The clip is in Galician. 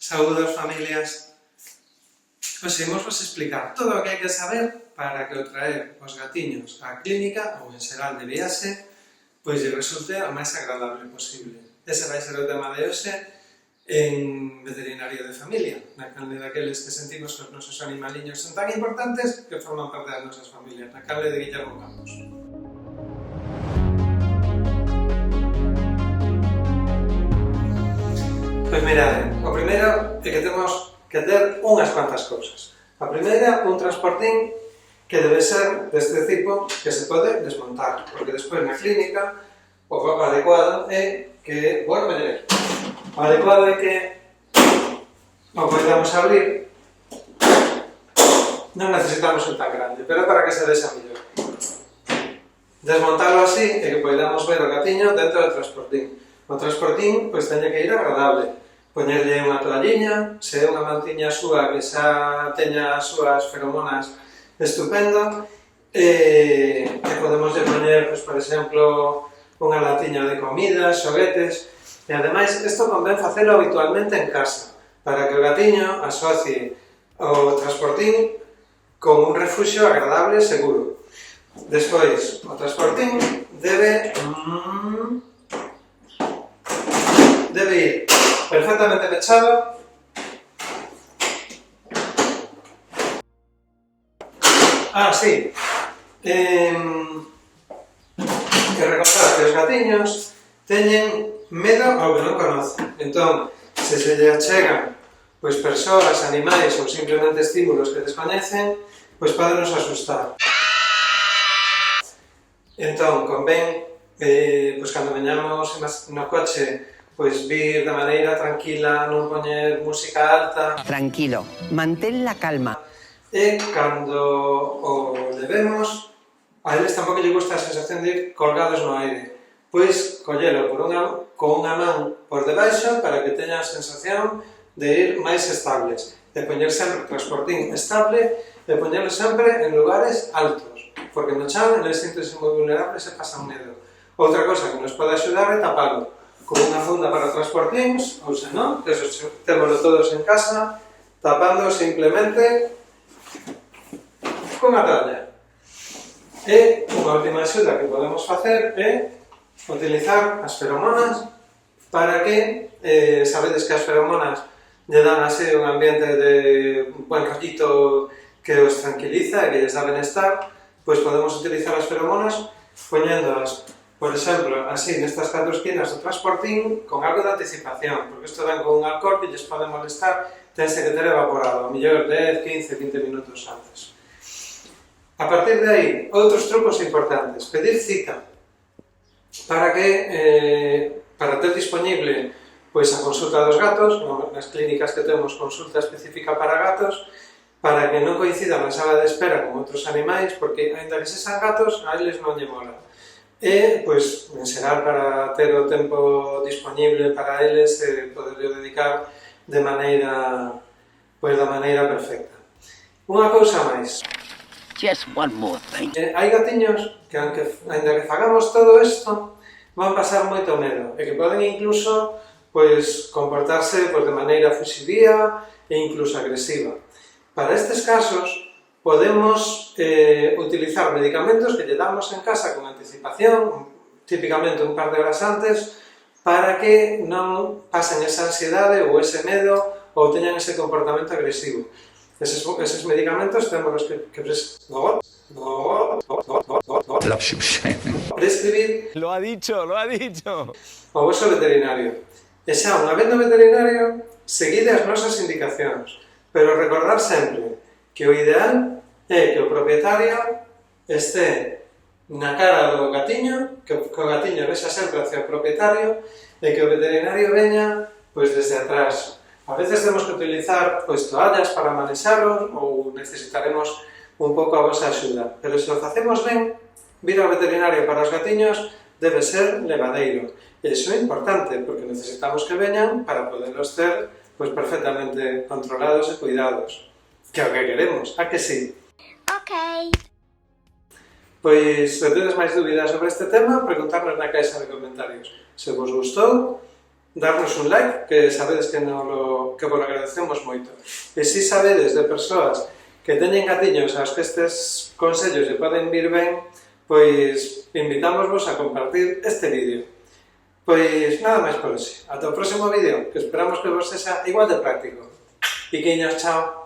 Saúdos, familias! Hoxe vos explicar todo o que hai que saber para que o traer os gatiños á clínica ou en xeral de viaxe pois lle resulte o máis agradable posible. Ese vai ser o tema de hoxe en veterinario de familia, na canle daqueles que sentimos que os nosos animaliños son tan importantes que forman parte das nosas familias, na canle de Guillermo Campos. Pois mirade, o primeiro é que temos que ter unhas cuantas cousas. A primeira, un transportín que debe ser deste tipo que se pode desmontar, porque despois na clínica o adecuado é que, o adecuado é que o podamos abrir, non necesitamos un tan grande, pero para que se vexa mellor. Desmontalo así e que podamos ver o gatiño dentro do transportín. O transportín, pois, teña que ir agradable. Poñerlle unha toalliña, se é unha mantiña súa que xa teña as súas feromonas estupendo, e podemos poñer, pois, por exemplo, unha latiña de comida, xoguetes, e ademais, isto convén facelo habitualmente en casa, para que o gatiño asocie o transportín con un refuxio agradable e seguro. Despois, o transportín debe ir perfectamente pechado sí. E recordar que os gatiños teñen medo ao que non conocen. Entón, se lle achegan pois persoas, animais ou simplemente estímulos que descoñecen, pois podenos asustar. Entón, convén, pois cando veñamos no coche, pois vir de maneira tranquila, non poñer música alta. Tranquilo, mantén la calma. E cando o levemos, a eles tampouco lle gusta a sensación de ir colgados no aire. Pois collelo con unha man por debaixo para que teña a sensación de ir máis estables. De poñer sempre o transportín estable e poñerlo sempre en lugares altos. Porque no chan eles sintense moi vulnerables e pasan medo. Outra cosa que nos pode axudar é tapalo con unha funda para transportíns, ou se non, eso témoslo todos en casa, tapando simplemente con a toalla. E unha última axuda que podemos facer é utilizar as feromonas para que, sabedes que as feromonas lle dan así un ambiente de buen rollito que os tranquiliza e que lles dá benestar, pois podemos utilizar as feromonas poñéndoas, por exemplo, así, nestas 4 esquinas do transportín, con algo de anticipación, porque isto ven con un alcohol que lles pode molestar, tense que ter evaporado, a mellor 10, 15, 20 minutos antes. A partir de aí, outros trucos importantes. Pedir cita para ter disponible pois a consulta dos gatos, nas clínicas que temos consulta específica para gatos, para que non coincidan na sala de espera con outros animais, porque, aínda que sexan gatos, a eles non lle mola. E, pois, en xeral, para ter o tempo disponible para eles e poderlo dedicar de maneira perfecta. Unha cousa máis. Just one more thing. Hai gatiños que, aínda que fagamos todo isto, van pasar moito medo e que poden incluso pois, comportarse pois, de maneira fuxidía e incluso agresiva. Para estes casos, podemos utilizar medicamentos que lle damos en casa con anticipación, típicamente un par de horas antes, para que non pasen esa ansiedade ou ese medo ou teñan ese comportamento agresivo. Eses medicamentos temos que prescribir Lo ha dicho. o vosso veterinario. E xa, unha vez no veterinario, seguide as nosas indicacións, pero recordar sempre que o ideal é que o propietario este na cara do gatiño, que o gatiño vexa sempre hacia o propietario e que o veterinario veña pois desde atrás. A veces temos que utilizar pois toallas para manexaros ou necesitaremos un pouco a vosa axuda, pero se o facemos ben, vir ao veterinario para os gatiños debe ser levadeiro. E iso é importante, porque necesitamos que veñan para poderlos ter pois perfectamente controlados e cuidados. Que é o que queremos, a que sí? Ok. Pois, se tedes máis dúbidas sobre este tema, preguntarnos na caixa de comentarios. Se vos gustou, darnos un like, que sabedes que vos agradecemos moito. E se sabedes de persoas que teñen gatiños aos que estes consellos lle poden vir ben, pois invitámosvos a compartir este vídeo. Pois nada máis por hoxe. Ata o próximo vídeo, que esperamos que vos sexa igual de práctico. Piquiños, chao!